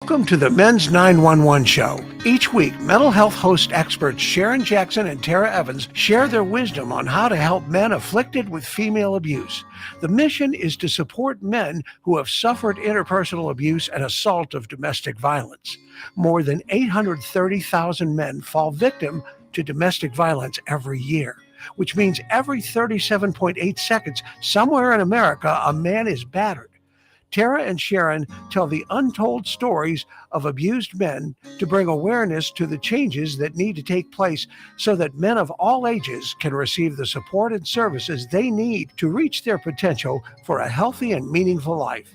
Welcome to the Men's 911 Show. Each week, mental health host experts Sharon Jackson and Tara Evans share their wisdom on how to help men afflicted with female abuse. The mission is to support men who have suffered interpersonal abuse and assault of domestic violence. More than 830,000 men fall victim to domestic violence every year, which means every 37.8 seconds somewhere in America, a man is battered. Tara and Sharon tell the untold stories of abused men to bring awareness to the changes that need to take place so that men of all ages can receive the support and services they need to reach their potential for a healthy and meaningful life.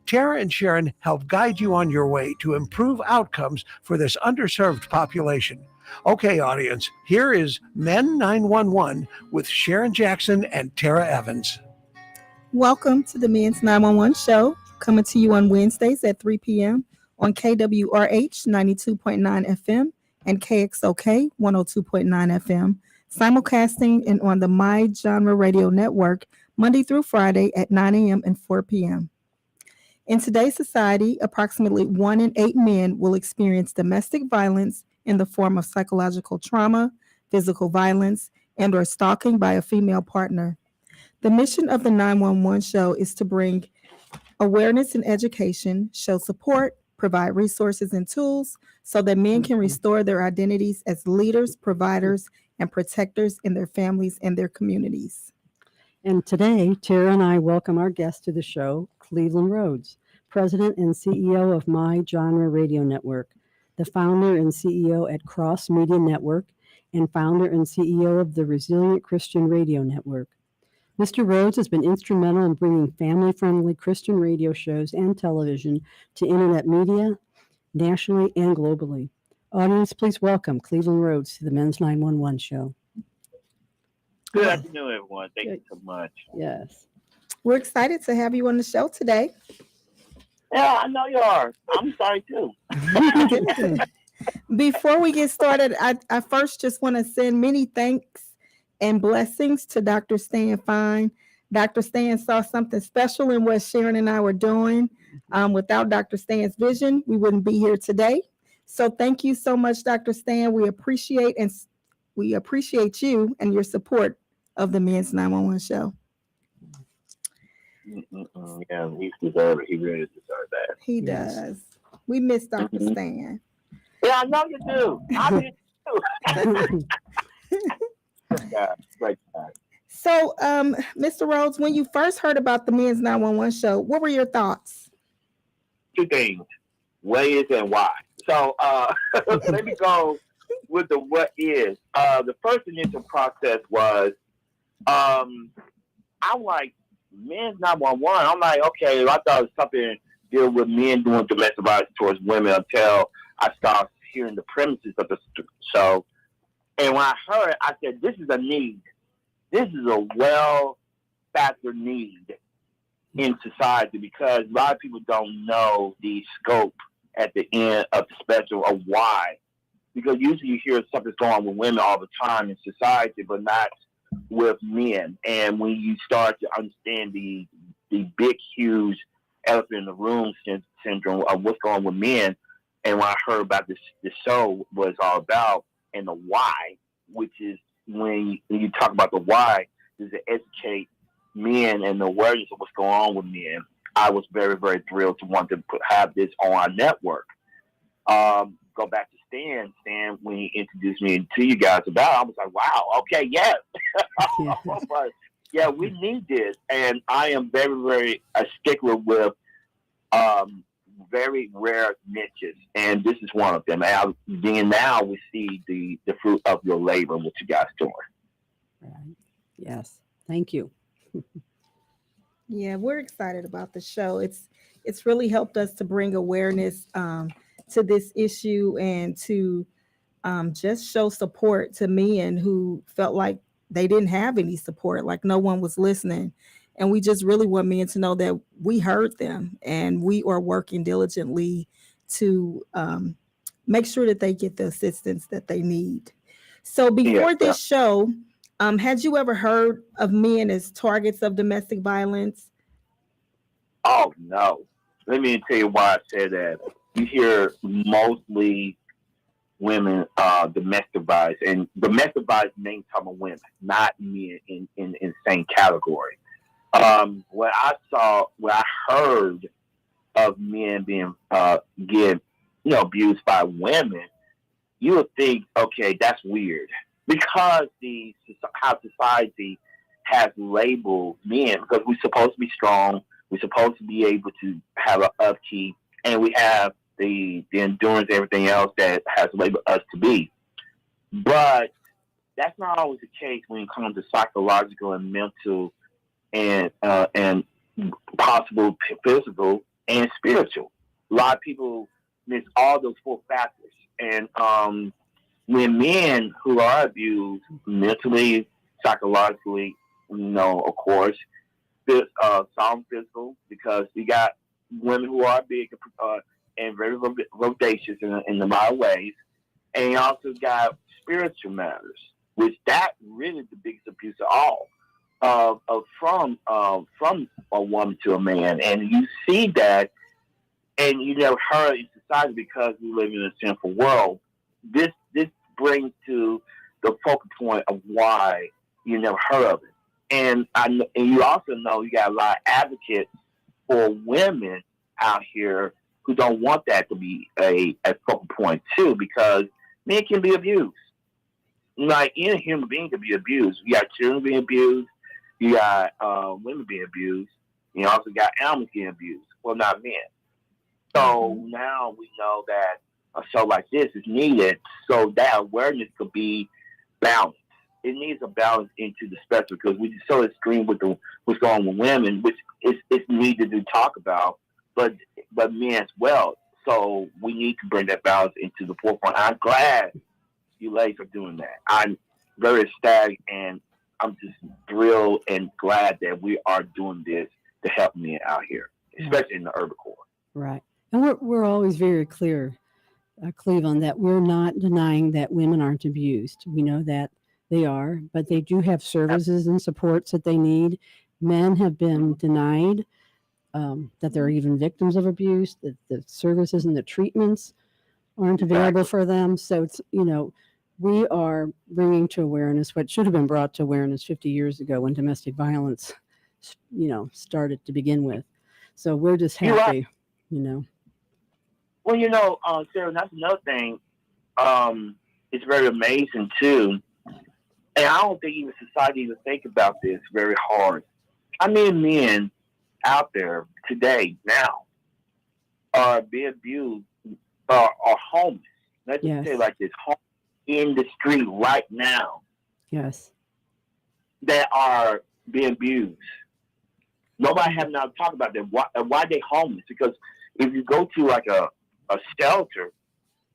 Tara and Sharon help guide you on your way to improve outcomes for this underserved population. Okay, audience, here is Men 911 with Sharon Jackson and Tara Evans. Welcome to the Men's 911 Show, coming to you on Wednesdays at 3 p.m. on KWRH 92.9 FM and KXOK 102.9 FM, simulcasting and on the My Genre Radio Network Monday through Friday at 9 a.m. and 4 p.m. In today's society, approximately 1 in 8 men will experience domestic violence in the form of psychological trauma, physical violence, and/or stalking by a female partner. The mission of the 911 Show is to bring awareness and education, show support, provide resources and tools so that men can restore their identities as leaders, providers, and protectors in their families and their communities. And today, Tara and I welcome our guest to the show, Cleveland Rhodes, President and CEO of My Genre Radio Network, the founder and CEO at Cross Media Network, and founder and CEO of the Resilient Christian Radio Network. Mr. Rhodes has been instrumental in bringing family-friendly Christian radio shows and television to internet media, nationally and globally. Audience, please welcome Cleveland Rhodes to the Men's 911 Show. Good afternoon, everyone. Thank you so much. Yes. We're excited to have you on the show today. Yeah, I know you are. I'm sorry, too. Before we get started, I first just want to send many thanks and blessings to Dr. Stan Fine. Dr. Stan saw something special in what Sharon and I were doing. Without Dr. Stan's vision, we wouldn't be here today. So thank you so much, Dr. Stan. We appreciate you and your support of the Men's 911 Show. Yeah, he deserves it. He really deserves that. He does. We miss Dr. Stan. Yeah, I know you do. I do too. Great guy. So, Mr. Rhodes, when you first heard about the Men's 911 Show, what were your thoughts? Two things: what is and why. So, let me go with the what is. The first initial process was, I'm like, Men's 911. I'm like, okay, I thought it was something to deal with men doing domestic violence towards women until I started hearing the premises of the show. And when I heard it, I said, this is a need. This is a well-factored need in society because a lot of people don't know the scope at the end of the spectrum of why. Because usually you hear something's going on with women all the time in society, but not with men. And when you start to understand the big, huge elephant in the room syndrome of what's going on with men, and when I heard about this show, what it's all about, and the why, which is when you talk about the why, is to educate men and the awareness of what's going on with men. I was very, very thrilled to want to have this on our network. Go back to Stan. Stan, when he introduced me to you guys about it, I was like, wow, okay, yes. Yeah, we need this. And I am very, very a stickler with very rare niches, and this is one of them. And then now we see the fruit of your labor, what you guys doing. Right. Yes. Thank you. Yeah, we're excited about the show. It's really helped us to bring awareness to this issue and to just show support to men who felt like they didn't have any support, like no one was listening. And we just really want men to know that we heard them and we are working diligently to make sure that they get the assistance that they need. So before this show, had you ever heard of men as targets of domestic violence? Oh, no. Let me tell you why I said that. you hear mostly women domestic violence, and domestic violence mainly talking about women, not men in the same category. What I heard of men being get abused by women, you would think, okay, that's weird, because how society has labeled men, because we're supposed to be strong, we're supposed to be able to have an upkeep, and we have the endurance, everything else that has labeled us to be. But that's not always the case when it comes to psychological and mental and possible physical and spiritual. A lot of people miss all those four factors. And when men who are abused mentally, psychologically, of course, some physical, because we got women who are big and very rodacious in a lot of ways, and you also got spiritual matters, which that really is the biggest abuse of all, from a woman to a man, and you see that, and you never heard in society because we live in a sinful world. This brings to the focal point of why you never heard of it. And you also know you got a lot of advocates for women out here who don't want that to be a focal point too, because men can be abused. Like any human being can be abused. You got children being abused. You got women being abused. You also got animals getting abused. Well, not men. So now we know that a show like this is needed so that awareness could be balanced. It needs a balance into the spectrum, because we just so extreme with what's going on with women, which it's needed to talk about, but men as well. So we need to bring that balance into the forefront. I'm glad you ladies are doing that. I'm very ecstatic, and I'm just thrilled and glad that we are doing this to help men out here, especially in the urban core. Right. And we're always very clear, Cleveland, that we're not denying that women aren't abused. We know that they are, but they do have services and supports that they need. Men have been denied that they're even victims of abuse, that the services and the treatments aren't available for them. So it's, we are bringing to awareness what should have been brought to awareness 50 years ago when domestic violence, started to begin with. So we're just happy, Well, Sarah, that's another thing. It's very amazing too. And I don't think even society even think about this very hard. How many men out there today now are being abused, are homeless? Let's just say like this, homeless in the street right now. Yes. That are being abused. Nobody have now talked about that. Why they homeless? Because if you go to like a shelter,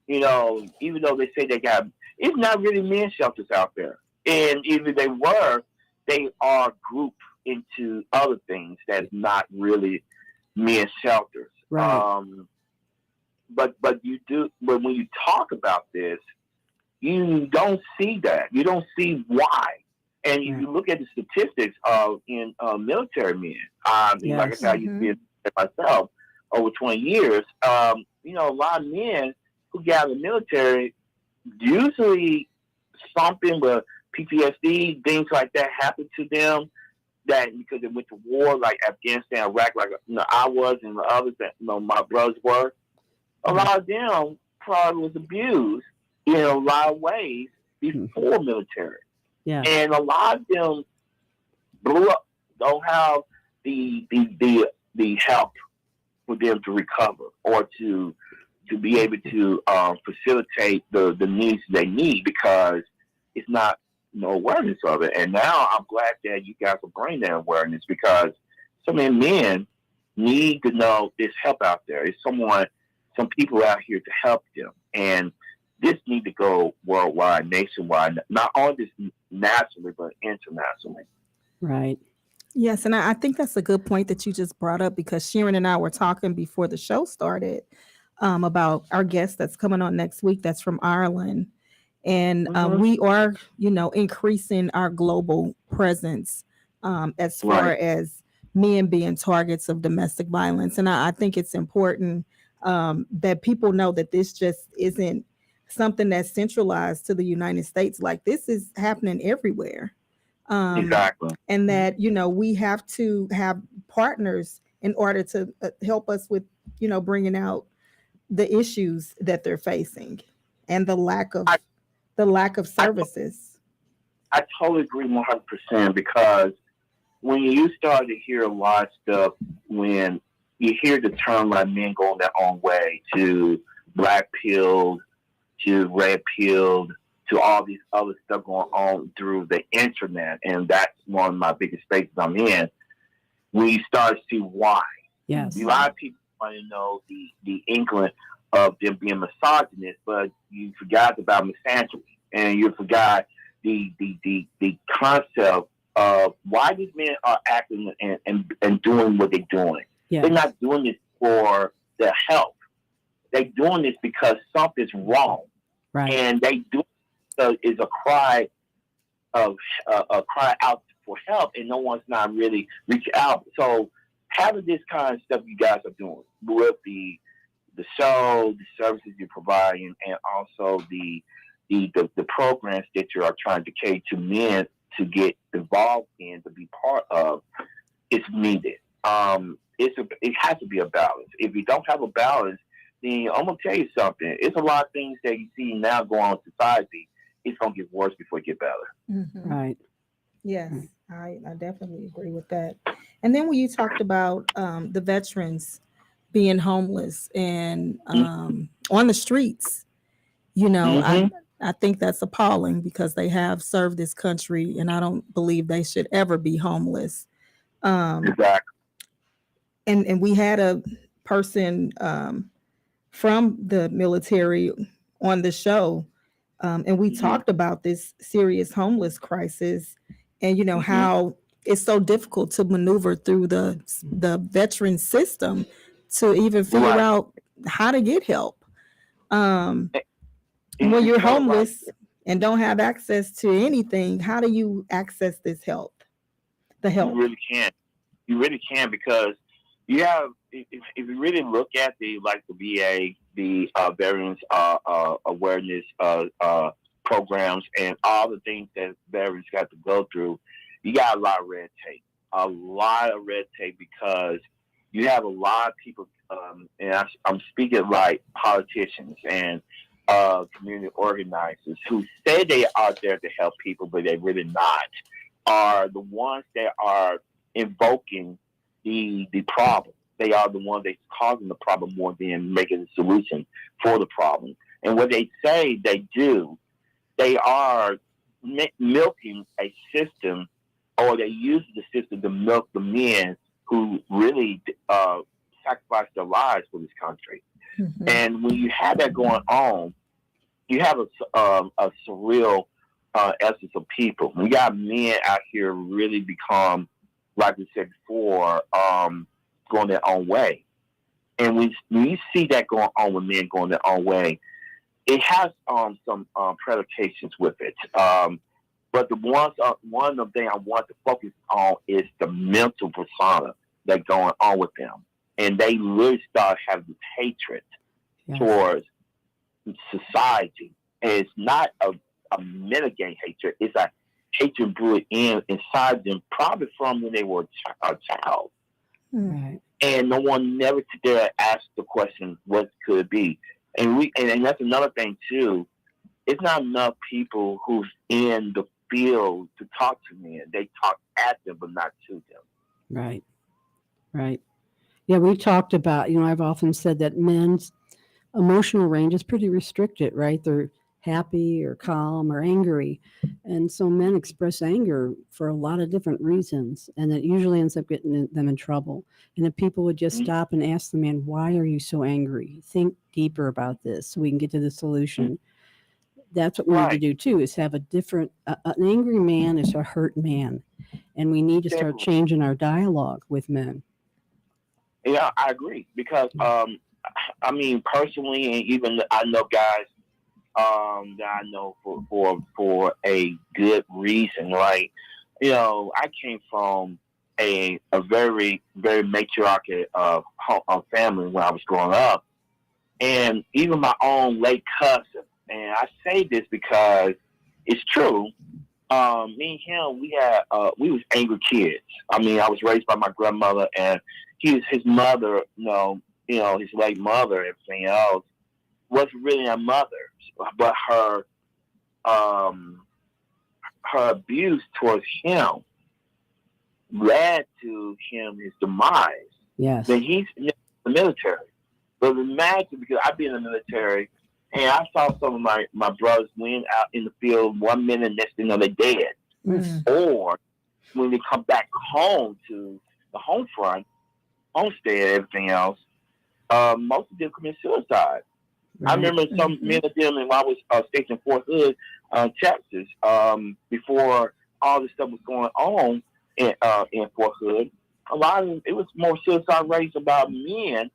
even though they say it's not really men's shelters out there. And even they were, they are grouped into other things that's not really men's shelters. Right. But when you talk about this, you don't see that. You don't see why. And if you look at the statistics in military men, like I said, I used to be myself over 20 years. A lot of men who get out of the military, usually something with PTSD, things like that happen to them, that because they went to war, like Afghanistan, Iraq, like I was, and the others that my brothers were. A lot of them probably was abused in a lot of ways before military. Yeah. And a lot of them blew up, don't have the help for them to recover or to be able to facilitate the needs they need, because it's not no awareness of it. And now I'm glad that you guys will bring that awareness, because so many men need to know there's help out there. There's some people out here to help them. And this need to go worldwide, nationwide, not only just nationally, but internationally. Right. Yes, and I think that's a good point that you just brought up, because Sharon and I were talking before the show started about our guest that's coming on next week that's from Ireland. And we are, increasing our global presence as far as men being targets of domestic violence. And I think it's important that people know that this just isn't something that's centralized to the United States. Like, this is happening everywhere. Exactly. And that, we have to have partners in order to help us with, bringing out the issues that they're facing and the lack of services. I totally agree 100% because when you start to hear a lot of stuff, when you hear the term like men going their own way, to black pilled, to red pilled, to all these other stuff going on through the internet, and that's one of my biggest spaces I'm in, when you start to see why. Yes. A lot of people want to know the inkling of them being misogynist, but you forgot about misanthropy, and you forgot the concept of why these men are acting and doing what they're doing. Yes. They're not doing this for their health. They're doing this because something's wrong, Right. and they do is a cry of a cry out for help, and no one's not really reaching out. So having this kind of stuff you guys are doing with the show, the services you're providing, and also the programs that you are trying to cater to men to get involved in, to be part of, it's needed. It has to be a balance. If you don't have a balance, then I'm gonna tell you something. It's a lot of things that you see now going on in society. It's gonna get worse before it get better. Mm-hmm. Right. Yes, I definitely agree with that. And then when you talked about the veterans being homeless and on the streets, I think that's appalling because they have served this country, and I don't believe they should ever be homeless. Exactly. And we had a person from the military on the show, and we talked about this serious homeless crisis, and how it's so difficult to maneuver through the veteran system to even figure out how to get help. When you're homeless and don't have access to anything, how do you access this help? The help. You really can't. You really can, because you have, if you really look at the VA, the Veterans Awareness programs, and all the things that veterans got to go through, you got a lot of red tape. A lot of red tape, because you have a lot of people, and I'm speaking like politicians and community organizers who say they are there to help people, but they're really not, are the ones that are invoking the problem. They are the ones that's causing the problem more than making a solution for the problem. And what they say they do, they are milking a system, or they use the system to milk the men who really sacrifice their lives for this country. Mm-hmm. And when you have that going on, you have a surreal essence of people. We got men out here really become, like we said before, going their own way. And when you see that going on with men going their own way, it has some predications with it. But one of the things I want to focus on is the mental persona that's going on with them. And they really start having this hatred towards society. And it's not a mitigating hatred. It's a hatred brewed inside them, probably from when they were a child. Right. And no one never dare ask the question, what could it be? And that's another thing too. It's not enough people who's in the field to talk to men. They talk at them, but not to them. Right. Right. Yeah, we talked about, I've often said that men's emotional range is pretty restricted, right? They're happy or calm or angry. And so men express anger for a lot of different reasons, and that usually ends up getting them in trouble. And if people would just stop and ask the man, why are you so angry? Think deeper about this so we can get to the solution. That's what we need to do too, is have a different, an angry man is a hurt man. And we need to start changing our dialogue with men. Yeah, I agree. Because, personally, and even I know guys that I know for a good reason, right? I came from a very, very matriarchal family when I was growing up. And even my own late cousin, and I say this because it's true. Me and him, we was angry kids. I mean, I was raised by my grandmother, and his mother, his late mother, and everything else wasn't really a mother, but her abuse towards him led to his demise. Yes. Then he's in the military. But imagine, because I've been in the military, and I saw some of my brothers went out in the field 1 minute, next thing you know, they're dead. Mm. Or when they come back home to the home front, homestead, everything else, most of them commit suicide. I remember some men of them, and when I was stationed in Fort Hood, Texas, before all this stuff was going on in Fort Hood, a lot of them, it was more suicide rates about men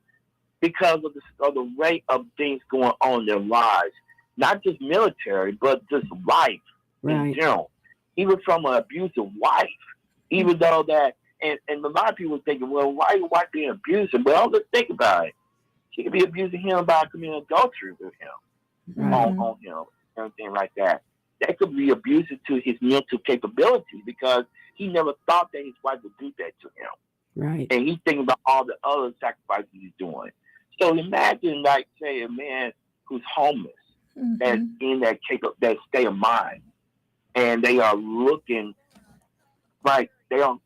because of the rate of things going on in their lives, not just military, but just life in general. Even from an abusive wife, even though that, and a lot of people are thinking, well, why are your wife being abusive? Well, let's think about it. She could be abusing him by committing adultery with him, on him, everything like that. That could be abusive to his mental capabilities because he never thought that his wife would do that to him. Right. And he's thinking about all the other sacrifices he's doing. So imagine, like, say, a man who's homeless, that's in that state of mind, and they are looking like they're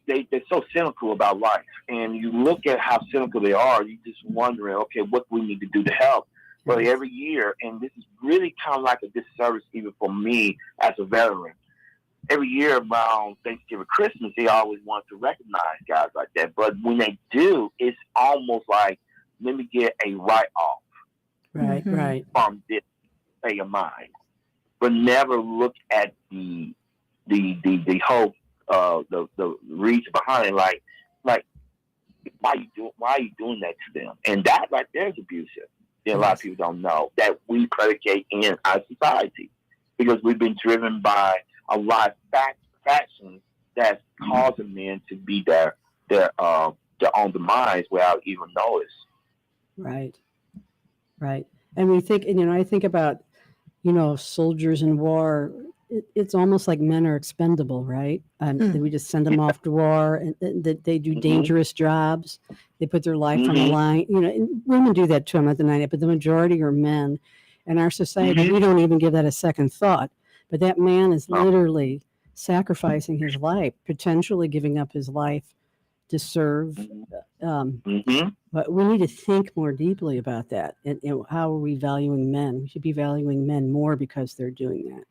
so cynical about life. And you look at how cynical they are, you just wondering, okay, what do we need to do to help? But every year, and this is really kind of like a disservice even for me as a veteran, every year around Thanksgiving, Christmas, they always want to recognize guys like that. But when they do, it's almost like, let me get a write-off Right. from this state of mind. But never look at the whole the reason behind it, like why are you doing that to them? And that right there is abusive. And a lot of people don't know that we predicate in our society because we've been driven by a lot of factions that's causing men to be their own demise without even notice. Right. And we think, and I think about, soldiers in war. It's almost like men are expendable, right? And we just send them off to war, and they do dangerous jobs. They put their life on the line. And women do that too. I'm not denying it, but the majority are men. In our society, we don't even give that a second thought. But that man is literally sacrificing his life, potentially giving up his life to serve. But we need to think more deeply about that. And how are we valuing men? We should be valuing men more because they're doing that.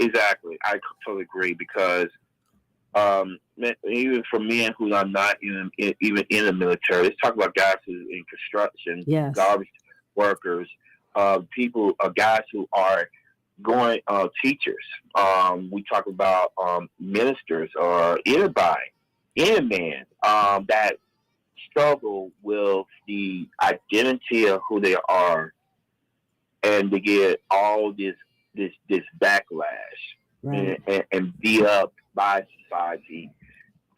Exactly. I totally agree because even for men who are not even in the military, let's talk about guys who are in construction, garbage workers, guys who are going, teachers. We talk about ministers or any man that struggle with the identity of who they are, and to get all this backlash and beat up by society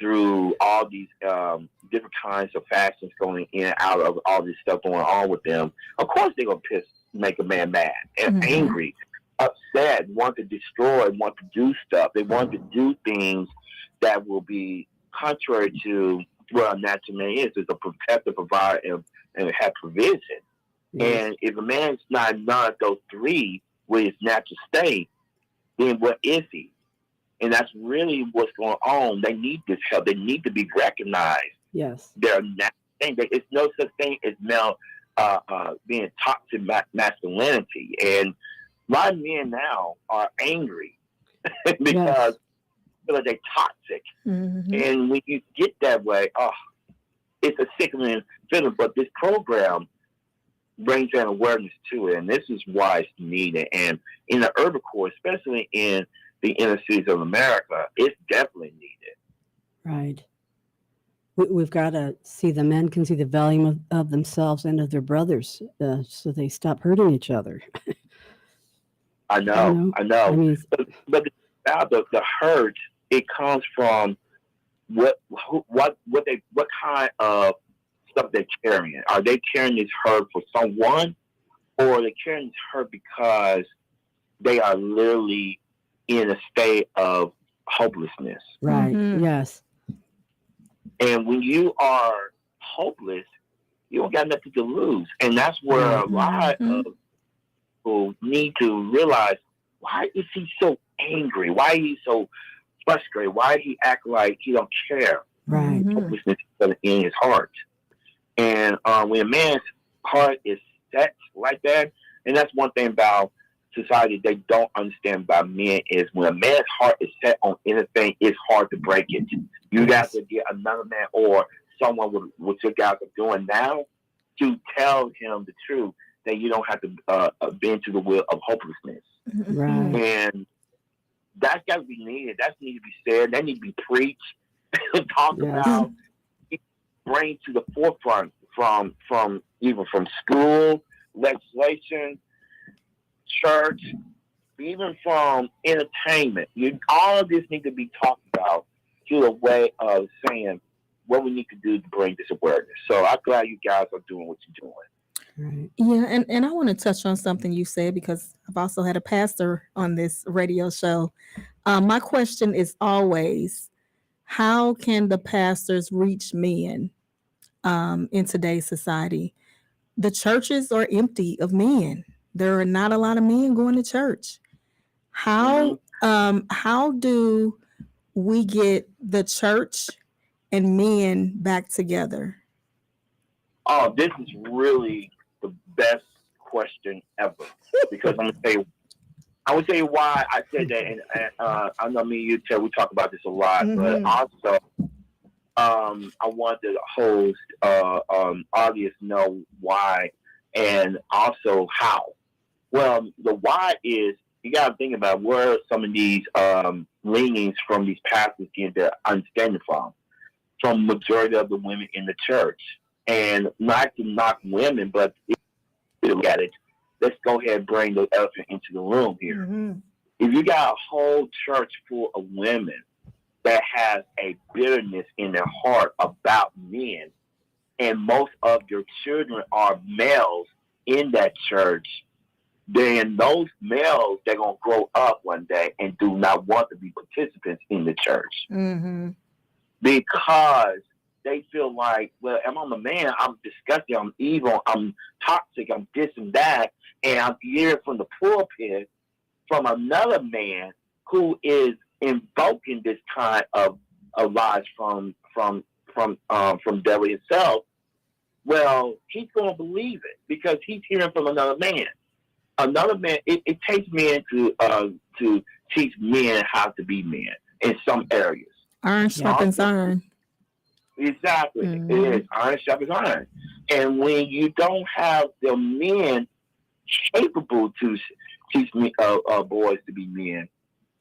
through all these different kinds of factions going in and out of all this stuff going on with them. Of course, they're gonna make a man mad and angry, upset, want to destroy, want to do stuff. They want to do things that will be contrary to what a natural man is a protector, provider, and have provision. And if a man's not none of those three with his natural state, then what is he? And that's really what's going on. They need this help. They need to be recognized. Yes. They're not. It's no such thing as male being toxic masculinity. And a lot of men now are angry because they're toxic. And when you get that way, it's a sickening feeling. But this program brings an awareness to it, and this is why it's needed. And in the urban core, especially in the inner cities of America, it's definitely needed. Right. We've got to see the men can see the value of themselves and of their brothers, so they stop hurting each other. I know. I mean, but the hurt, it comes from what kind of stuff they're carrying. Are they carrying this hurt for someone, or are they carrying this hurt because they are literally in a state of hopelessness? Right. Mhm. Yes. And when you are hopeless, you don't got nothing to lose. And that's where a lot Mhm. of people need to realize, why is he so angry? Why is he so frustrated? Why he act like he don't care? Right. Mhm. Hopelessness is in his heart. And when a man's heart is set like that, and that's one thing about society they don't understand about men, is when a man's heart is set on anything, it's hard to break it. You got to get another man or someone with what you guys are doing now to tell him the truth, that you don't have to bend to the will of hopelessness. Right. And that's got to be needed. That needs to be said. That needs to be preached, talked Yes. about, bring to the forefront from even from school, legislation, church, even from entertainment. All of this needs to be talked about through a way of saying what we need to do to bring this awareness. So I'm glad you guys are doing what you're doing. Right. Yeah, and I want to touch on something you said, because I've also had a pastor on this radio show. My question is always, how can the pastors reach men in today's society? The churches are empty of men. There are not a lot of men going to church. How do we get the church and men back together? Oh, this is really the best question ever, because I would tell you why I said that, and I know me and you, Ted, we talk about this a lot, but also I want the host audience know why, and also how. Well, the why is, you got to think about where some of these leanings from these pastors get their understanding from majority of the women in the church. And not to knock women, but if you look at it, let's go ahead and bring the elephant into the room here. If you got a whole church full of women that has a bitterness in their heart about men, and most of your children are males in that church, then those males, they're going to grow up one day and do not want to be participants in the church. Because they feel like, well, I'm a man, I'm disgusting, I'm evil, I'm toxic, I'm this and that, and I'm hearing from the pulpit from another man who is invoking this kind of lies from devil himself. Well, he's going to believe it because he's hearing from another man. Another man. It takes men to teach men how to be men in some areas. Iron sharpens iron. Exactly. It is iron sharpens iron. And when you don't have the men capable to teach me boys to be men,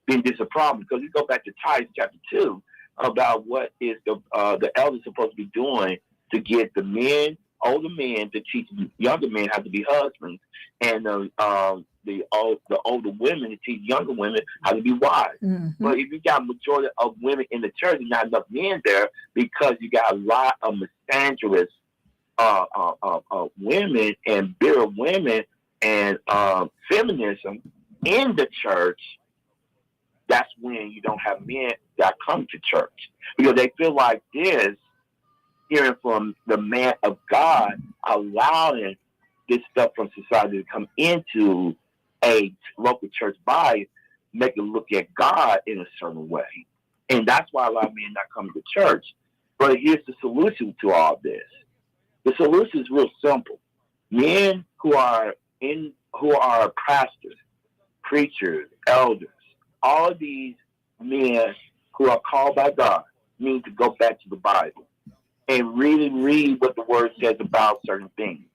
then there's a problem. Because you go back to Titus chapter 2 about what is the elders supposed to be doing to get the men, older men, to teach younger men how to be husbands, and the older women to teach younger women how to be wives. But if you got majority of women in the church and not enough men there, because you got a lot of misandrous women and bitter women and feminism in the church, that's when you don't have men that come to church, because they feel like this, hearing from the man of God, allowing this stuff from society to come into a local church body, make it look at God in a certain way. And that's why a lot of men not coming to church. But here's the solution to all this. The solution is real simple. Men who are pastors, preachers, elders, all of these men who are called by God need to go back to the Bible and really read what the word says about certain things,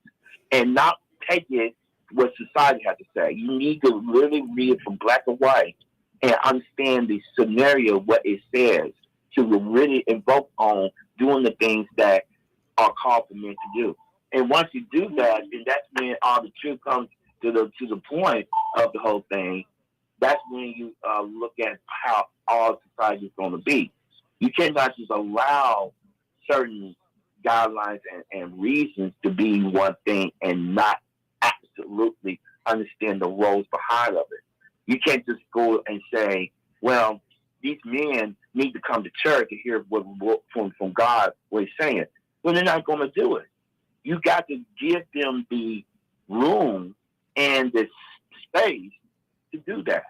and not take it what society has to say. You need to really read it from black and white and understand the scenario, what it says, to really invoke on doing the things that are called for men to do. And once you do that, then that's when all the truth comes to the point of the whole thing. That's when you look at how all society is going to be. You cannot just allow certain guidelines and reasons to be one thing and not absolutely understand the roles behind of it. You can't just go and say, well, these men need to come to church to hear what from God, what he's saying. Well, they're not going to do it. You got to give them the room and the space to do that.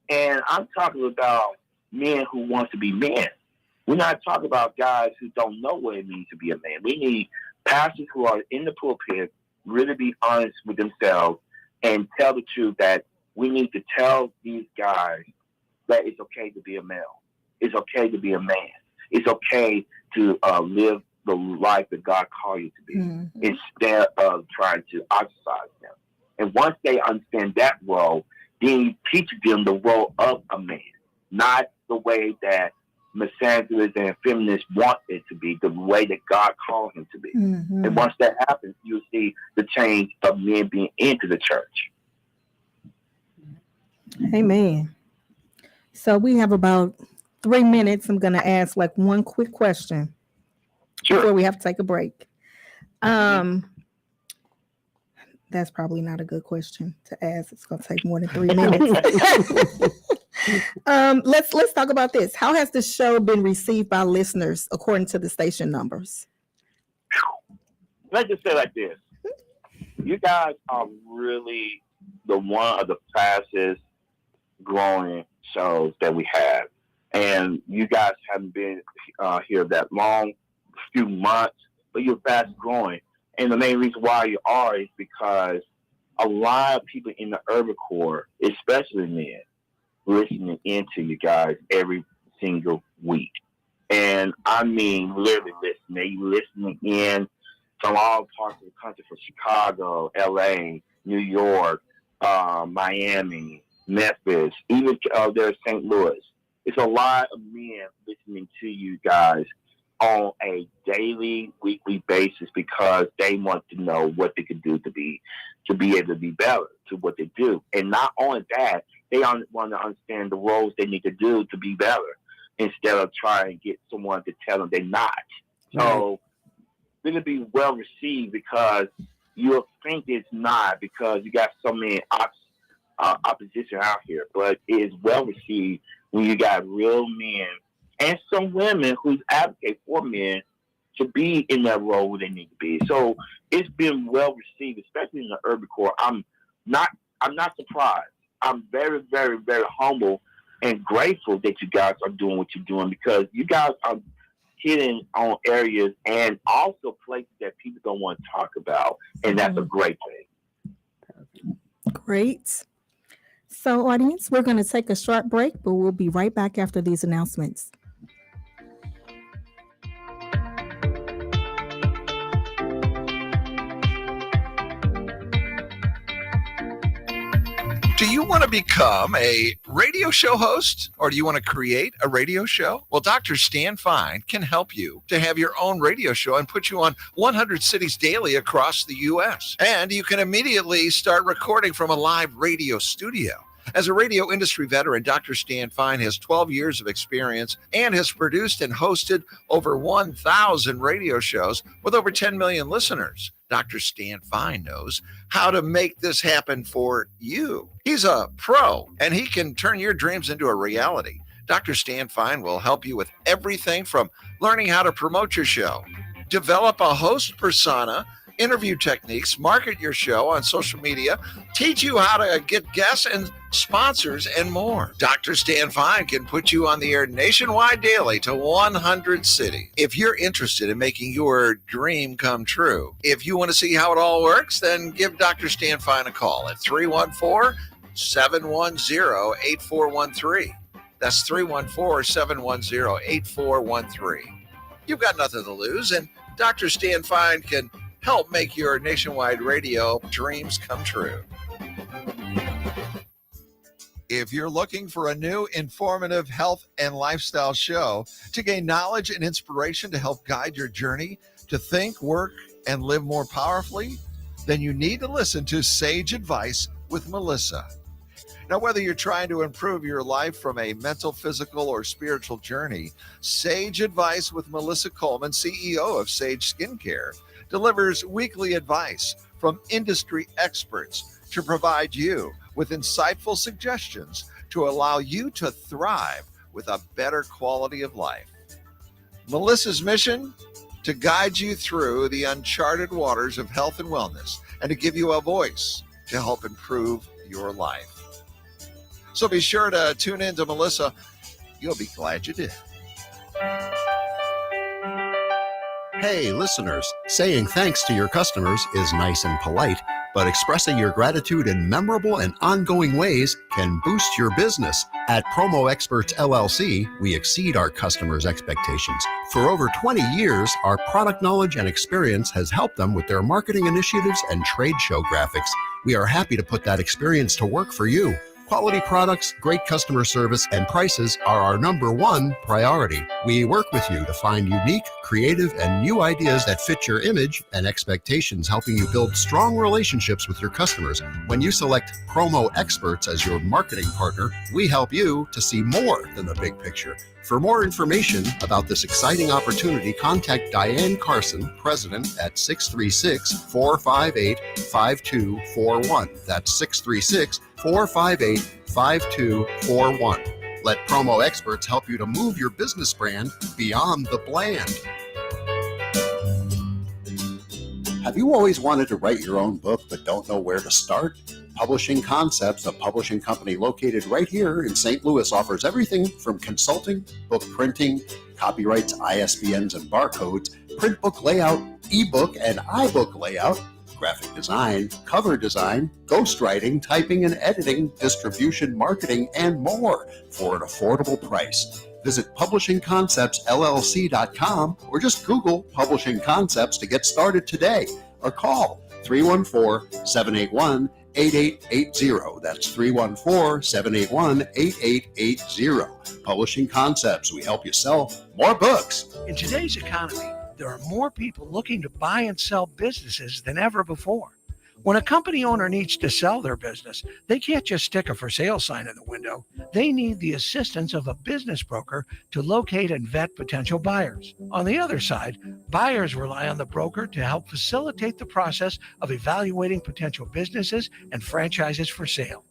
And I'm talking about men who want to be men. We're not talking about guys who don't know what it means to be a man. We need pastors who are in the pulpit really be honest with themselves and tell the truth that we need to tell these guys that it's okay to be a male. It's okay to be a man. It's okay to live the life that God called you to be instead of trying to ostracize them. And once they understand that role, then you teach them the role of a man, not the way that misandrists and feminists want it to be, the way that God called him to be. And once that happens, you'll see the change of men being into the church. Amen. So we have about 3 minutes. I'm going to ask like one quick question before we have to take a break. That's probably not a good question to ask. It's going to take more than 3 minutes. Let's talk about this. How has the show been received by listeners according to the station numbers? Let's just say like this. You guys are really one of the fastest growing shows that we have. And you guys haven't been here that long, few months, but you're fast growing. And the main reason why you are is because a lot of people in the urban core, especially men, listening into you guys every single week. And I mean literally listening. You listening in from all parts of the country, from Chicago, LA, New York, Miami, Memphis, even there's St. Louis. It's a lot of men listening to you guys on a daily, weekly basis because they want to know what they can do to be able to be better to what they do. And not only that, they want to understand the roles they need to do to be better instead of trying to get someone to tell them they're not. So they're going to be well received because you'll think it's not because you got so many opposition out here. But it is well received when you got real men and some women who advocate for men to be in that role where they need to be. So it's been well received, especially in the urban core. I'm not surprised. I'm very, very, very humble and grateful that you guys are doing what you're doing because you guys are hitting on areas and also places that people don't want to talk about. And that's a great thing. Great. So, audience, we're going to take a short break, but we'll be right back after these announcements. Do you want to become a radio show host or do you want to create a radio show? Well, Dr. Stan Fine can help you to have your own radio show and put you on 100 cities daily across the U.S. And you can immediately start recording from a live radio studio. As a radio industry veteran, Dr. Stan Fine has 12 years of experience and has produced and hosted over 1,000 radio shows with over 10 million listeners. Dr. Stan Fine knows how to make this happen for you. He's a pro, and he can turn your dreams into a reality. Dr. Stan Fine will help you with everything from learning how to promote your show, develop a host persona, interview techniques, market your show on social media, teach you how to get guests and sponsors, and more. Dr. Stan Fine can put you on the air nationwide daily to 100 cities. If you're interested in making your dream come true, if you want to see how it all works, then give Dr. Stan Fine a call at 314-710-8413. That's 314-710-8413. You've got nothing to lose, and Dr. Stan Fine can help make your nationwide radio dreams come true. If you're looking for a new informative health and lifestyle show to gain knowledge and inspiration to help guide your journey to think, work, and live more powerfully, then you need to listen to Sage Advice with Melissa. Now, whether you're trying to improve your life from a mental, physical, or spiritual journey, Sage Advice with Melissa Coleman, CEO of Sage Skincare, delivers weekly advice from industry experts to provide you with insightful suggestions to allow you to thrive with a better quality of life. Melissa's mission? To guide you through the uncharted waters of health and wellness and to give you a voice to help improve your life. So be sure to tune in to Melissa. You'll be glad you did. Hey, listeners, saying thanks to your customers is nice and polite, but expressing your gratitude in memorable and ongoing ways can boost your business. At Promo Experts LLC, we exceed our customers' expectations. For over 20 years, our product knowledge and experience has helped them with their marketing initiatives and trade show graphics. We are happy to put that experience to work for you. Quality products, great customer service, and prices are our number one priority. We work with you to find unique, creative, and new ideas that fit your image and expectations, helping you build strong relationships with your customers. When you select Promo Experts as your marketing partner, we help you to see more than the big picture. For more information about this exciting opportunity, contact Diane Carson, President, at 636-458-5241. That's 636-458-5241. Let Promo Experts help you to move your business brand beyond the bland. Have you always wanted to write your own book but don't know where to start? Publishing Concepts, a publishing company located right here in St. Louis, offers everything from consulting, book printing, copyrights, ISBNs and barcodes, print book layout, ebook and iBook layout, graphic design, cover design, ghostwriting, typing and editing, distribution, marketing, and more for an affordable price. Visit publishingconceptsllc.com or just Google Publishing Concepts to get started today, or call 314-781-8880. That's 314-781-8880. Publishing Concepts. We help you sell more books. In today's economy, there are more people looking to buy and sell businesses than ever before. When a company owner needs to sell their business, they can't just stick a for sale sign in the window. They need the assistance of a business broker to locate and vet potential buyers. On the other side, buyers rely on the broker to help facilitate the process of evaluating potential businesses and franchises for sale.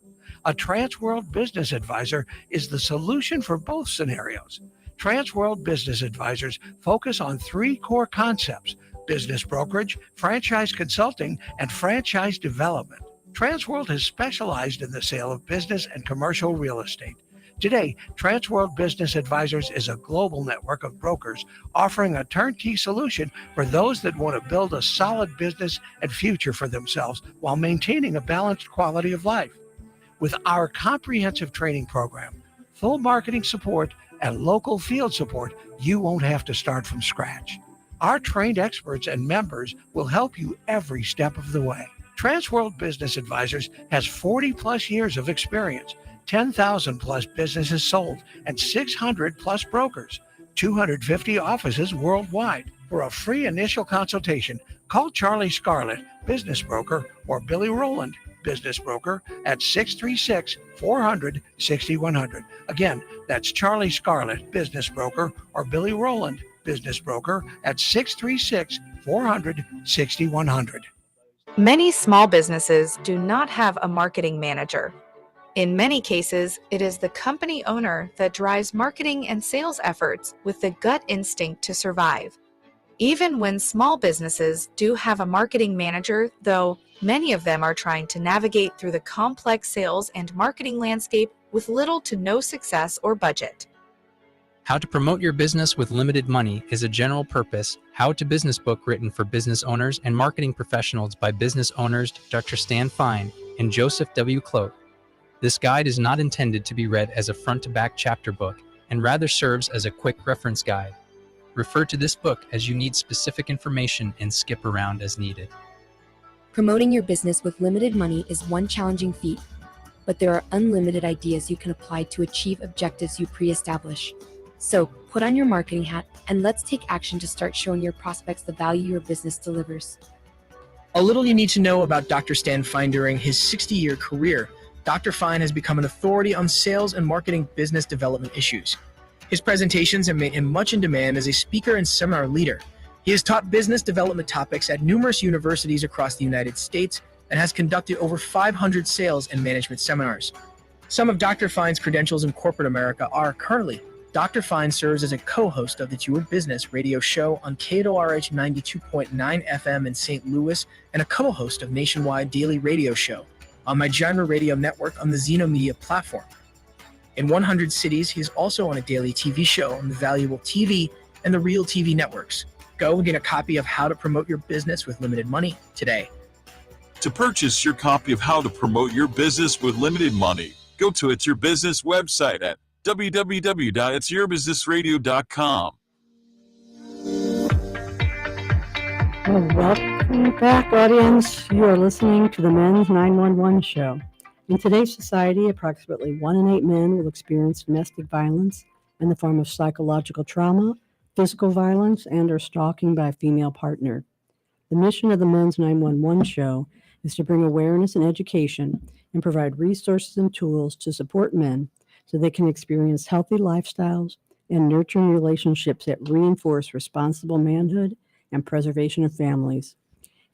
A Transworld Business Advisor is the solution for both scenarios. Transworld Business Advisors focus on three core concepts: business brokerage, franchise consulting, and franchise development. Transworld has specialized in the sale of business and commercial real estate. Today, Transworld Business Advisors is a global network of brokers offering a turnkey solution for those that want to build a solid business and future for themselves while maintaining a balanced quality of life. With our comprehensive training program, full marketing support, and local field support, you won't have to start from scratch. Our trained experts and members will help you every step of the way. Transworld Business Advisors has 40 plus years of experience, 10,000 plus businesses sold, and 600 plus brokers, 250 offices worldwide. For a free initial consultation, call Charlie Scarlett, business broker, or Billy Rowland, business broker, at 636-400-6100. Again, that's Charlie Scarlett, business broker, or Billy Rowland, business broker, at 636-400-6100. Many small businesses do not have a marketing manager. In many cases, it is the company owner that drives marketing and sales efforts with the gut instinct to survive. Even when small businesses do have a marketing manager, though, many of them are trying to navigate through the complex sales and marketing landscape with little to no success or budget. How to Promote Your Business with Limited Money is a general purpose how-to business book written for business owners and marketing professionals by business owners Dr. Stan Fine and Joseph W. Clote. This guide is not intended to be read as a front-to-back chapter book and rather serves as a quick reference guide. Refer to this book as you need specific information and skip around as needed. Promoting your business with limited money is one challenging feat, but there are unlimited ideas you can apply to achieve objectives you pre-establish. So put on your marketing hat and let's take action to start showing your prospects the value your business delivers. A little you need to know about Dr. Stan Fine during his 60-year career. Dr. Fine has become an authority on sales and marketing business development issues. His presentations have made him much in demand as a speaker and seminar leader. He has taught business development topics at numerous universities across the United States and has conducted over 500 sales and management seminars. Some of Dr. Fine's credentials in corporate America are currently Dr. Fine serves as a co-host of the To Your Business radio show on KRH 92.9 FM in St. Louis and a co-host of Nationwide Daily Radio Show on My Genre Radio Network on the Zeno Media platform. In 100 cities, he is also on a daily TV show on the Valuable TV and the Real TV networks. Go and get a copy of How to Promote Your Business with Limited Money today. To purchase your copy of How to Promote Your Business with Limited Money, go to It's Your Business website at www.itsyourbusinessradio.com. Well, welcome back, audience. You are listening to the Men's 911 Show. In today's society, approximately 1 in 8 men will experience domestic violence in the form of psychological trauma, physical violence, and or stalking by a female partner. The mission of the Men's 911 Show is to bring awareness and education and provide resources and tools to support men so they can experience healthy lifestyles and nurturing relationships that reinforce responsible manhood and preservation of families.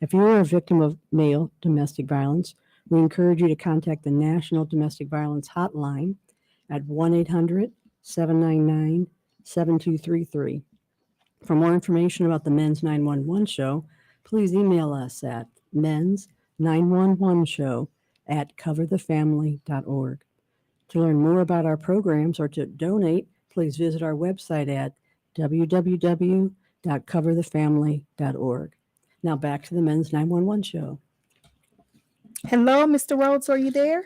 If you are a victim of male domestic violence, we encourage you to contact the National Domestic Violence Hotline at 1-800-799-7233. For more information about the Men's 911 Show, please email us at men's911show@coverthefamily.org. To learn more about our programs or to donate, please visit our website at www.coverthefamily.org. Now back to the Men's 911 Show. Hello, Mr. Rhodes, are you there?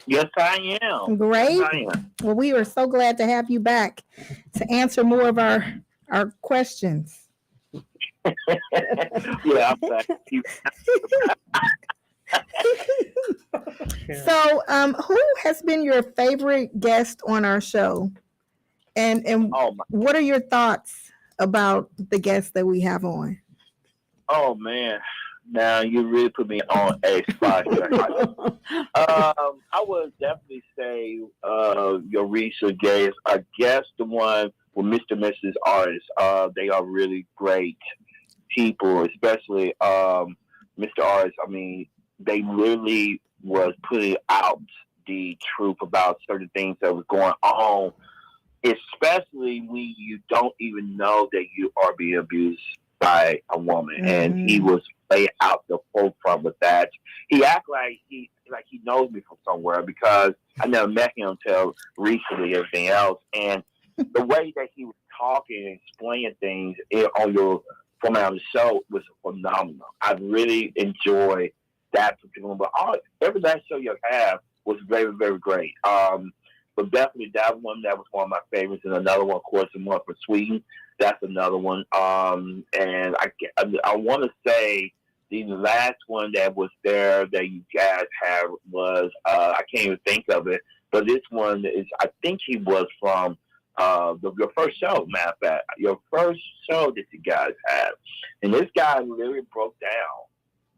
Yes, I am. Great. Yes, I am. Well, we are so glad to have you back to answer more of our questions. Yeah, I'm back. So, who has been your favorite guest on our show? And what are your thoughts about the guests that we have on? Oh, man. Now you really put me on a spot here. I would definitely say your recent guest, I guess the one with Mr. and Mrs. Artist. They are really great people, especially Mr. Artist. I mean, they really was putting out the truth about certain things that was going on, especially when you don't even know that you are being abused by a woman. Mm-hmm. And he was way out the forefront with that. He act like he knows me from somewhere because I never met him until recently, everything else. And the way that he was talking and explaining things on your format of the show was phenomenal. I really enjoyed that particular one. But every last show you have was very, very great. But definitely that one, that was one of my favorites. And another one, of course, the one for Sweden. That's another one. And I want to say the last one that was there that you guys had was, I can't even think of it, but this one is, I think he was from your first show, matter of fact, your first show that you guys had. And this guy literally broke down.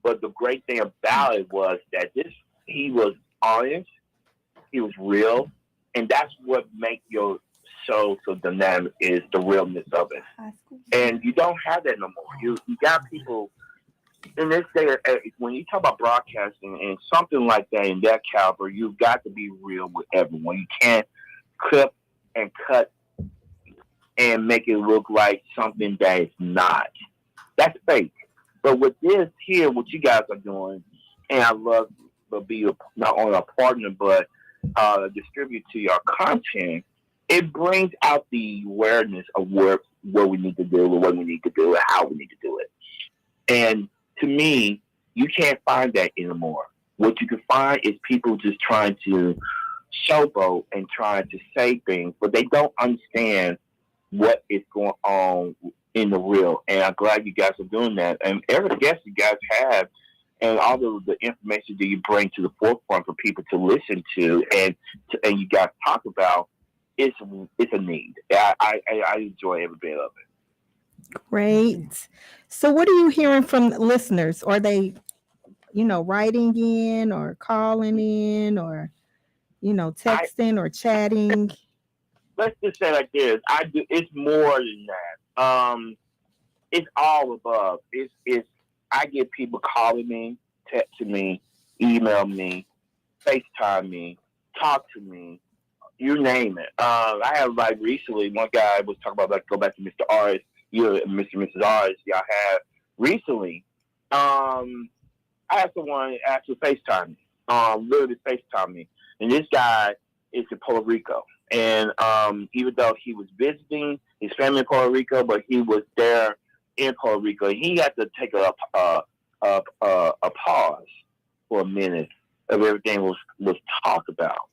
But the great thing about it was that he was honest, he was real, and that's what makes your show so dynamic, is the realness of it. And you don't have that no more. You got people in this day, when you talk about broadcasting and something like that in that caliber, you've got to be real with everyone. You can't clip and cut and make it look like something that is not. That's fake. But with this here, what you guys are doing, and I love to be not only a partner, but distribute to your content, it brings out the awareness of what we need to do, and what we need to do, and how we need to do it. And to me, you can't find that anymore. What you can find is people just trying to showboat and trying to say things, but they don't understand what is going on in the real. And I'm glad you guys are doing that. And every guest you guys have, and all the information that you bring to the forefront for people to listen to, and you guys talk about, it's a need. I enjoy every bit of it. Great. So what are you hearing from listeners? Are they writing in or calling in or, texting or chatting? Let's just say like this. I do. It's more than that. It's all above. It's. I get people calling me, texting me, email me, FaceTime me, talk to me, you name it. I have like recently one guy was talking about go back to Mr. R's, you and Mr. and Mrs. R's y'all had recently. I had someone actually FaceTime me, literally FaceTime me, and this guy is in Puerto Rico, and even though he was visiting his family in Puerto Rico, but he was there in Puerto Rico, he had to take a pause for a minute of everything was talked about,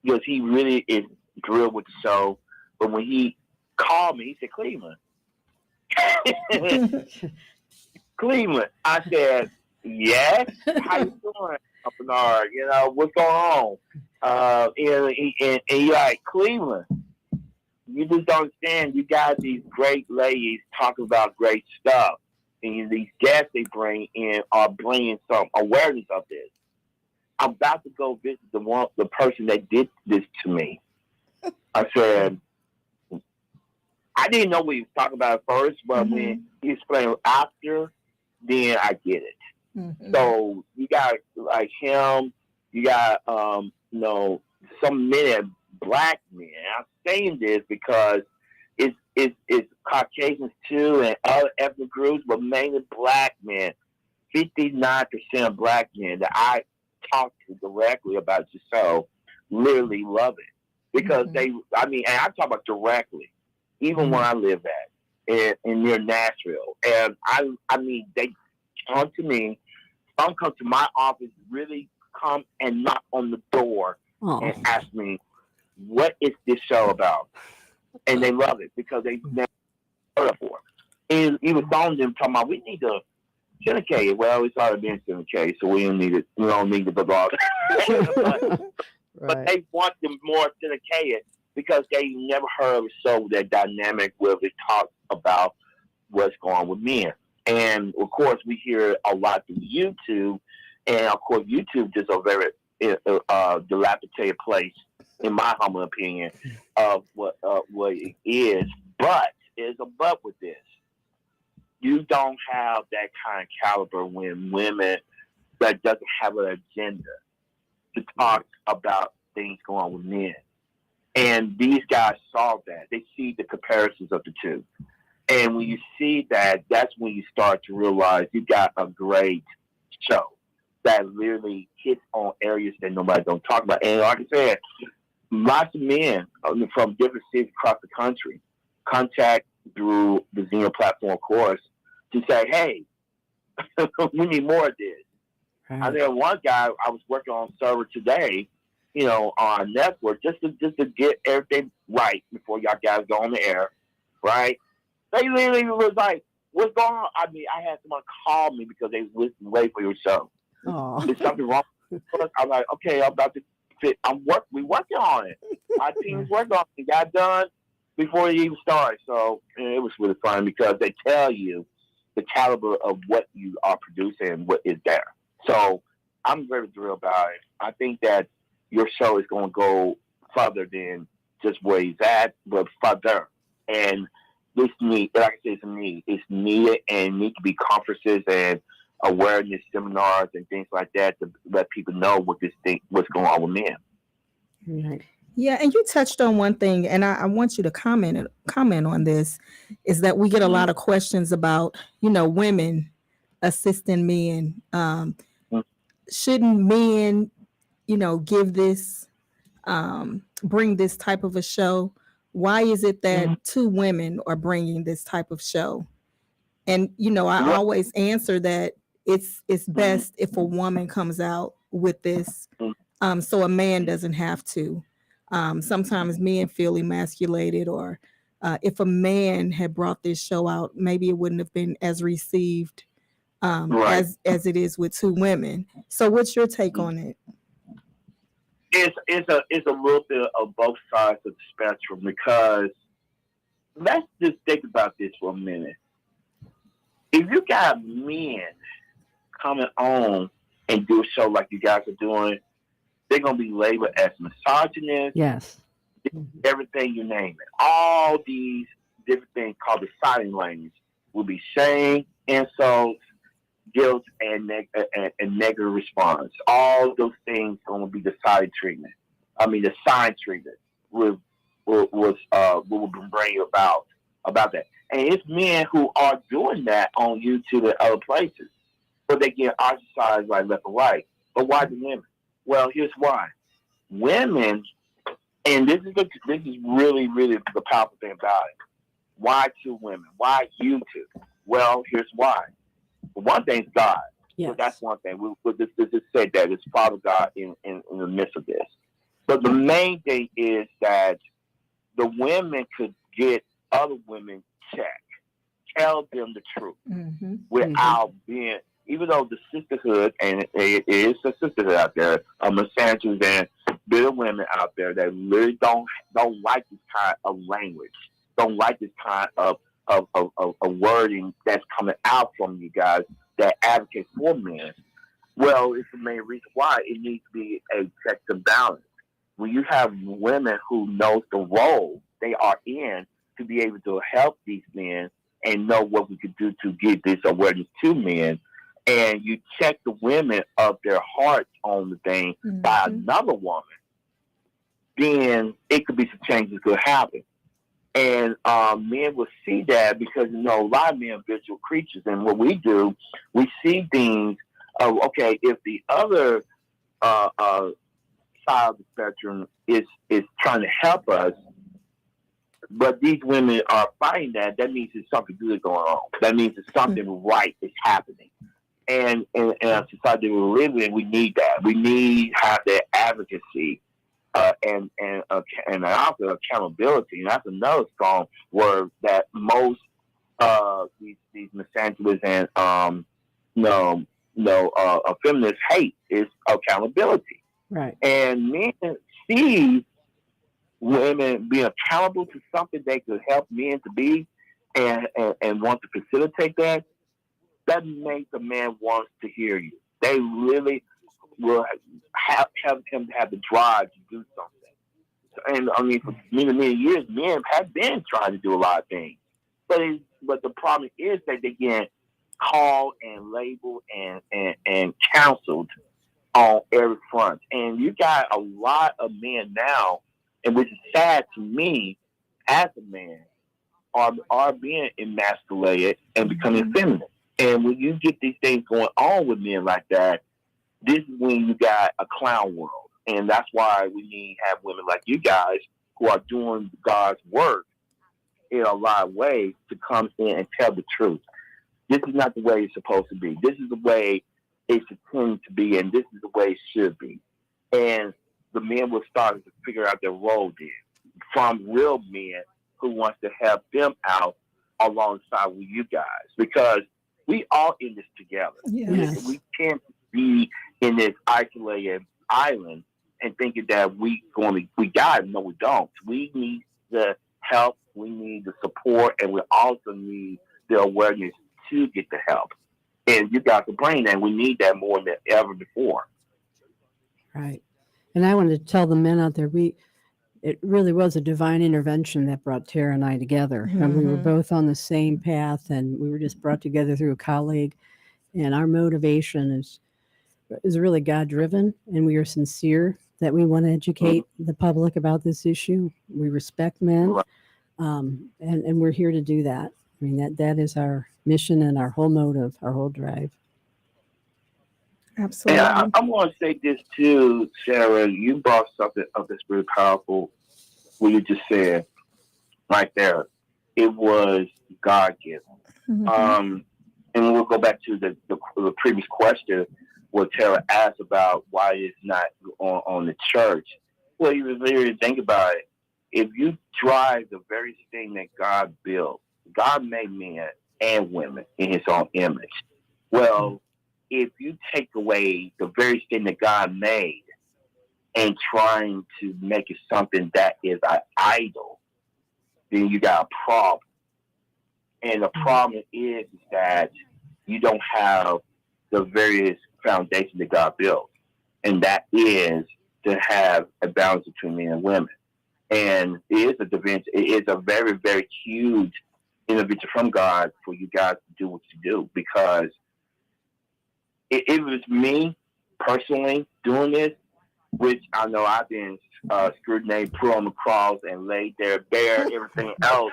because he really is thrilled with the show. But when he called me, he said, Cleveland. Cleveland. I said, yes? How you doing, Bernard? What's going on? And you're like, Cleveland. You just don't understand. You got these great ladies talking about great stuff. And these guests they bring in are bringing some awareness of this. I'm about to go visit the person that did this to me. I said, I didn't know what he was talking about at first, but when he explained after, then I get it. Mm-hmm. So you got like him, you got some men, black men. I'm saying this because it's Caucasians too and other ethnic groups, but mainly black men. 59% of black men that I talk to directly about the show literally love it because and I talk about directly, even when I live at in near Nashville, and I mean they come to me, some come to my office, really come and knock on the door and ask me, what is this show about? And they love it because they've never heard it before. And even some of them talking about, we need to syndicate it. Well, it's already been syndicated, so we don't need it. We don't need the blog. But they want them more syndicated because they never heard of a show that dynamic where they talk about what's going on with men. And of course, we hear a lot through YouTube, and of course, YouTube is a very dilapidated place, in my humble opinion, of what it is. But there's a but with this. You don't have that kind of caliber when women that doesn't have an agenda to talk about things going on with men. And these guys saw that. They see the comparisons of the two. And when you see that, that's when you start to realize you got a great show that really hits on areas that nobody don't talk about. And like I said, lots of men from different cities across the country contact through the Zeno platform, of course, to say, hey, we need more of this. Right. I know one guy I was working on server today, on our network, just to get everything right before y'all guys go on the air, right? They literally was like, what's going on? I mean, I had someone call me because they was waiting for your show. There's something wrong. I'm like, okay, I'm about to fit. We working on it. Our team's working on it. It got done before it even started. So it was really fun because they tell you the caliber of what you are producing and what is there. So I'm very thrilled about it. I think that your show is going to go further than just where he's at, but further. And this need, like I said, it's needed and need to be conferences and awareness seminars and things like that to let people know what's going on with men. Right. Yeah, and you touched on one thing, and I want you to comment on this, is that we get a lot of questions about, women assisting men. Shouldn't men, give this, bring this type of a show? Why is it that two women are bringing this type of show? And, I always answer that it's best if a woman comes out with this, so a man doesn't have to. Sometimes men feel emasculated, or if a man had brought this show out, maybe it wouldn't have been as received as it is with two women. So what's your take on it? It's a little bit of both sides of the spectrum, because let's just think about this for a minute. If you got men coming on and do a show like you guys are doing, they're going to be labeled as misogynist, Yes. everything you name it. All these different things called the sign language will be shame, insults, guilt, and negative response. All those things are going to be the side treatment. The sign treatment will bring you about that. And it's men who are doing that on YouTube and other places, but they get ostracized right left and right. But why the women? Well, here's why. Women, and this is really, really the powerful thing about it. Why two women? Why you two? Well, here's why. One thing is God. Yes. So that's one thing. We'll just say that it's Father God in the midst of this. But the main thing is that the women could get other women checked, tell them the truth without being, even though the sisterhood, and it is a sisterhood out there, misandrous and bitter women out there that really don't like this kind of language, don't like this kind of wording that's coming out from you guys that advocate for men. Well, it's the main reason why it needs to be a check and balance. When you have women who knows the role they are in to be able to help these men and know what we could do to give this awareness to men, and you check the women of their hearts on the thing by another woman, then it could be some changes could happen. And men will see that because, a lot of men are visual creatures. And what we do, we see things of, okay, if the other side of the spectrum is trying to help us, but these women are fighting that means there's something good going on. That means there's something right is happening. And in a society we're living in, we need that. We need to have that advocacy and also accountability. And that's another strong word that most these misogynists and feminists hate is accountability. Right. And men see women being accountable to something they could help men to be and want to facilitate that. That makes a man want to hear you. They really will have him to have the drive to do something. And for many years, men have been trying to do a lot of things, but the problem is that they get called and labeled and counseled on every front. And you got a lot of men now, and which is sad to me as a man, are being emasculated and becoming feminine. And when you get these things going on with men like that, this is when you got a clown world. And that's why we need to have women like you guys who are doing God's work in a lot of ways to come in and tell the truth. This is not the way it's supposed to be. This is the way it's intended to be, and this is the way it should be. And the men will start to figure out their role there from real men who wants to help them out alongside with you guys, because we all in this together. Yes. We can't be in this isolated island and thinking that we got it. No, we don't. We need the help, we need the support, and we also need the awareness to get the help. And you got to bring that. We need that more than ever before. Right. And I wanted to tell the men out there, it really was a divine intervention that brought Tara and I together. And we were both on the same path, and we were just brought together through a colleague. And our motivation is really God-driven, and we are sincere that we want to educate the public about this issue. We respect men, and we're here to do that. I mean, that is our mission and our whole motive, our whole drive. Absolutely. And I want to say this too, Sarah. You brought something up that's very powerful. What you just said right there, it was God-given. And we'll go back to the previous question where Tara asked about why it's not on the church. Well, you really think about it. If you drive the very thing that God built, God made men and women in his own image. Well, if you take away the very thing that God made and trying to make it something that is an idol, then you got a problem. And the problem is that you don't have the various foundation that God built, and that is to have a balance between men and women. And it is a dimension. It is a very, very huge intervention from God for you guys to do what you do, because it was me personally doing this, which I know I've been scrutinized, put on the cross, and laid there bare, everything else.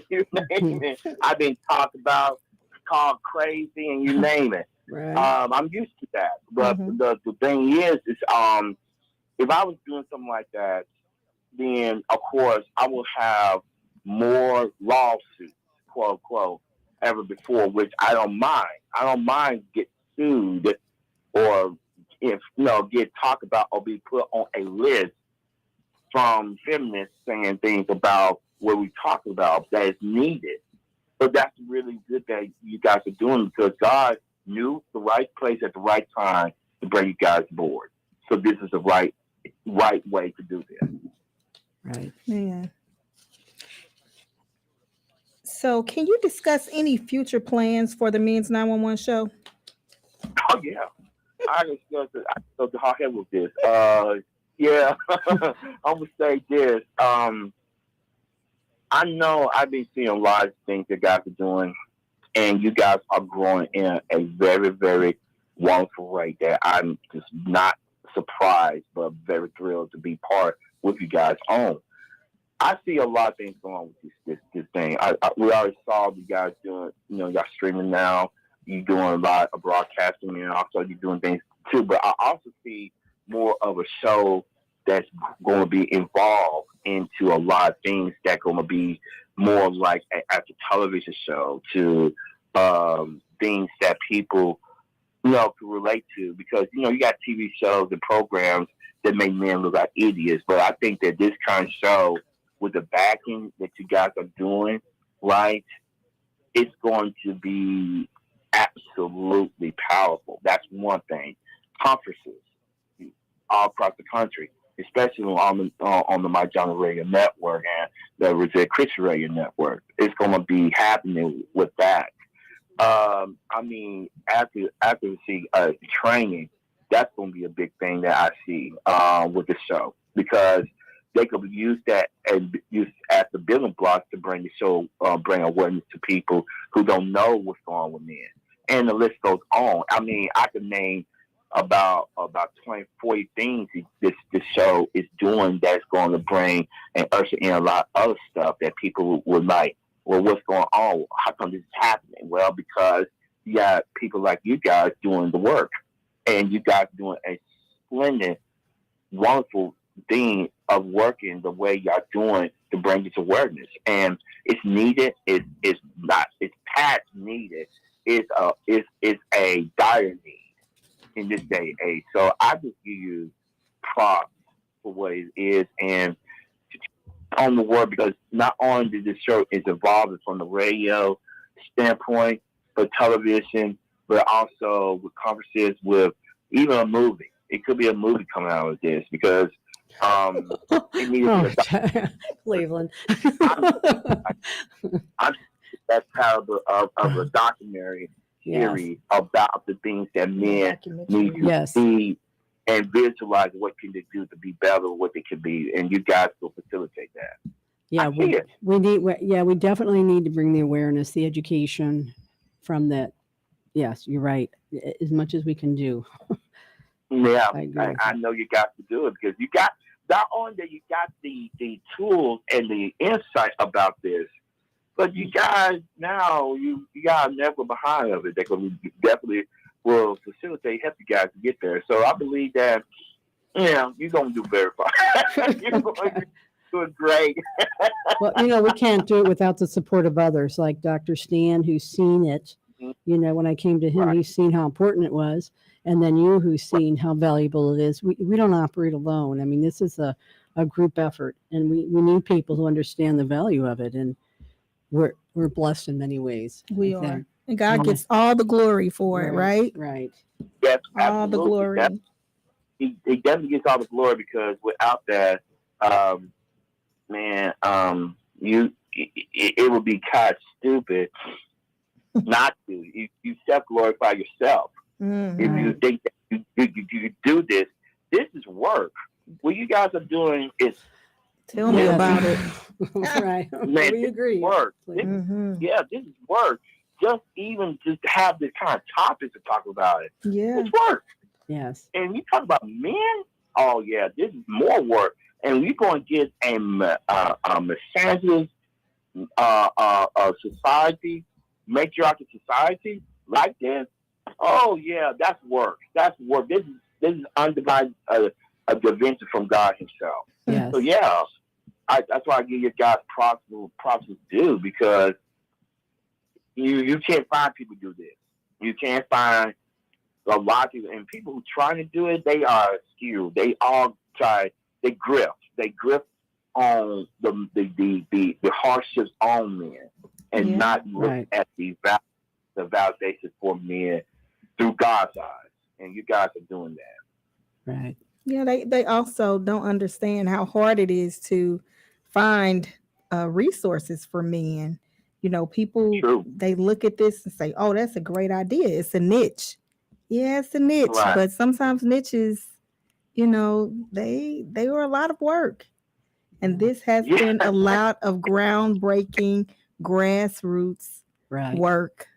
You name it. I've been talked about, called crazy, and you name it. Right. I'm used to that. But the thing is if I was doing something like that, then of course I will have more lawsuits, quote unquote, ever before, which I don't mind. I don't mind get sued or get talked about or be put on a list from feminists saying things about what we talk about that is needed. But that's really good that you guys are doing, because God knew the right place at the right time to bring you guys aboard. So this is the right way to do this. Right. Yeah. So, can you discuss any future plans for the Men's 911 show? Oh yeah, I discussed it. I go to hard head with this. Yeah, I'm gonna say this. I know I've been seeing a lot of things that guys are doing, and you guys are growing in a very, very wonderful rate that I'm just not surprised, but very thrilled to be part with you guys on. I see a lot of things going on with this thing. We already saw you guys doing, y'all streaming now. You're doing a lot of broadcasting, and also you're doing things too. But I also see more of a show that's going to be involved into a lot of things that going to be more like a television show to things that people can relate to, because you got TV shows and programs that make men look like idiots, but I think that this kind of show with the backing that you guys are doing, right, it's going to be absolutely powerful. That's one thing. Conferences all across the country, especially on the My Genre Radio Network and the Rosette Christian Radio Network. It's going to be happening with that. After we see training, that's going to be a big thing that I see with the show, because they could use that and use as the building blocks to bring the show, bring awareness to people who don't know what's going on with men. And the list goes on. I could name about 20, 40 things this show is doing that's going to bring and usher in a lot of other stuff that people would like. Well, what's going on? How come this is happening? Well, because you got people like you guys doing the work, and you guys doing a splendid, wonderful thing of working the way y'all doing to bring this awareness. And it's needed. It's past needed. It's a dire need in this day and age. So I just give you props for what it is and on the word, because not only did this show is evolving from the radio standpoint, but television, but also with conferences, with even a movie. It could be a movie coming out of this, because it needs Cleveland. I'm that caliber of a documentary series about the things that men need to see and visualize what can they do to be better, what they can be, and you guys will facilitate that. Yeah, we definitely need to bring the awareness, the education from that. Yes, you're right. As much as we can do. Yeah, I know you got to do it, because you got not only that you got the tools and the insight about this, but you guys now you got a network behind of it that definitely will facilitate, help you guys to get there. So I believe that you're gonna do very fine. You're doing great. Well, we can't do it without the support of others, like Dr. Stan, who's seen it. When I came to him, he's seen how important it was. And then you, who's seen how valuable it is. We don't operate alone. I mean, this is a group effort, and we need people who understand the value of it. And we're blessed in many ways. We are. And God gets all the glory for it, right? Right. Yes, all the glory. He definitely gets all the glory, because without that, it would be kind of stupid not to. You self-glorify yourself. Mhm. If you think that you do this is work. What you guys are doing is Tell me Yes. about it. Right. Man, We agree. work. Please. Mhm. This is work. Just even just have this kind of topic to talk about it. Yeah. It's work. Yes. And you talk about men. Oh yeah, this is more work. And you're going to get a misandrous society, matriarchal society like this. Oh yeah, that's work. That's work. This is undivided a divinity from God Himself. Yes. So yeah, that's why I give you guys props to do, because you can't find people do this. You can't find a lot of people, and people who try to do it, they are skewed. They all try. They grift. They grift on the hardships on men, and Yeah. not look Right. at the validation for men through God's eyes. And you guys are doing that. Right. Yeah, they also don't understand how hard it is to find resources for men. You know, people, True. they look at this and say, "Oh, that's a great idea. It's a niche." Yeah, it's a niche, Right. but sometimes niches, you know, they are a lot of work. And this has Yeah. been a lot of groundbreaking grassroots Right. work.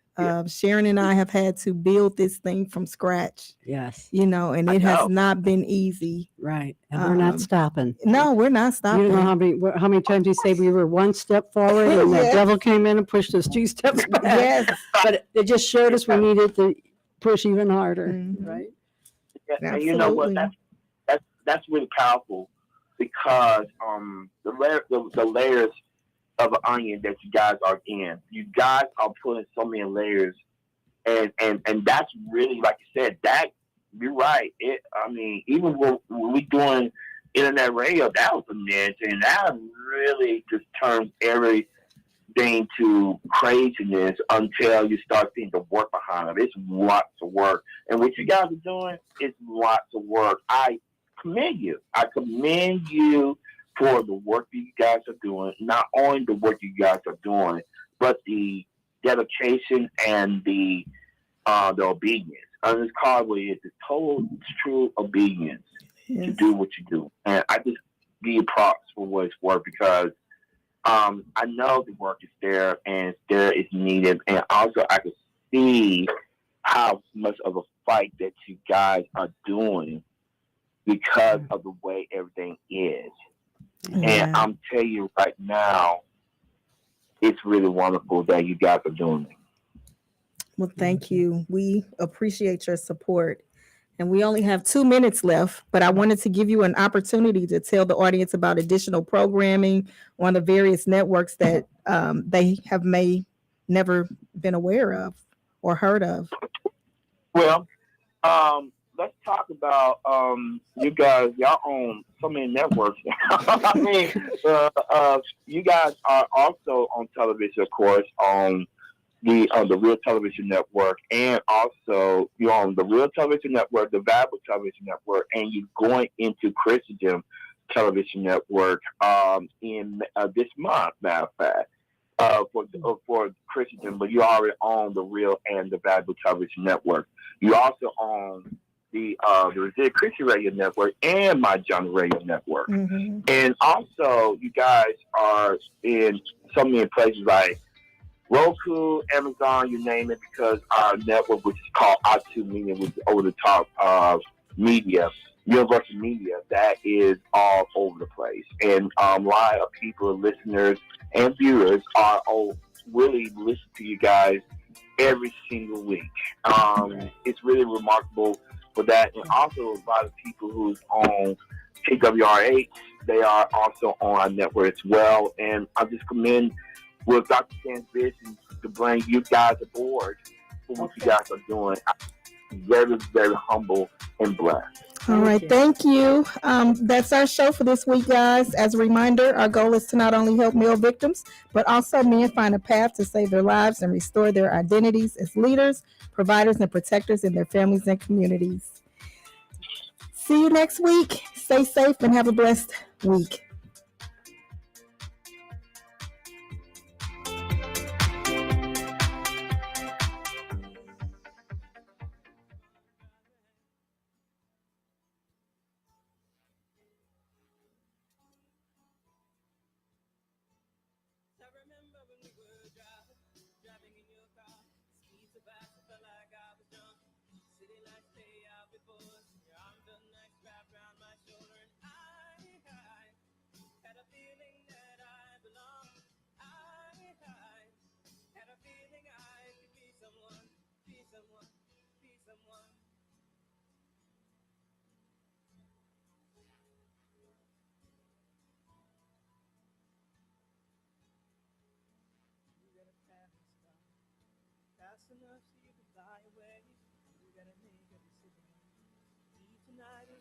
Sharon and I have had to build this thing from scratch, Yes. you know, and I it has know. not been easy. Right. And we're not Um, stopping. No, we're not You stopping. don't know how many times you say we were one step forward and the Yes. devil came in and pushed us 2 steps back. Yes. But it just showed us we needed to push even harder. Mhm. Right. And you know what? Absolutely. That's really powerful, because the layers of an onion that you guys are in. You guys are putting so many layers, and that's really, like you said, that you're right. Even when we doing internet radio, that was a niche, and that really just turns everything to craziness until you start seeing the work behind it. It's lots of work, and what you guys are doing is lots of work. I commend you. I commend you for the work that you guys are doing. Not only the work you guys are doing, but the dedication and the obedience. On this Cardway is the total true obedience to Yes. do what you do. And I just give you props for what it's worth, because I know the work is there and there is needed. And also I can see how much of a fight that you guys are doing because of the way everything is. Yeah. And I'm telling you right now, it's really wonderful that you guys are doing it. Well, thank you. We appreciate your support. And we only have 2 minutes left, but I wanted to give you an opportunity to tell the audience about additional programming on the various networks that they may never been aware of or heard of. Well, let's talk about you guys. Y'all own so many networks. I mean, you guys are also on television, of course, on the Real Television Network, and also you own the Real Television Network, the Valuable Television Network, and you're going into Christendom Television Network in this month, matter of fact, for Christendom, but you already own the Real and the Valuable Television Network. You also own the Resilient Christian Radio Network and My Johnny Radio Network. Mm-hmm. And also, you guys are in so many places like Roku, Amazon, you name it, because our network, which is called R2 Media, which is over-the-top media, universal media, that is all over the place. And a lot of people, listeners, and viewers are really listening to you guys every single week. It's really remarkable for that. And also, a lot of people who's on KWRH, they are also on our network as well. And I just commend with Dr. Stan's vision to bring you guys aboard for what you guys are doing. I'm very, very humble and blessed. All right, thank you. That's our show for this week, guys. As a reminder, our goal is to not only help male victims, but also men find a path to save their lives and restore their identities as leaders, providers, and protectors in their families and communities. See you next week. Stay safe and have a blessed week. bush, your arms and neck wrapped around my shoulder, and I had a feeling that I belonged. I had a feeling I could be someone, be someone, be someone. You gotta pass this stuff fast enough so you can fly away. You gotta make a decision. Leave tonight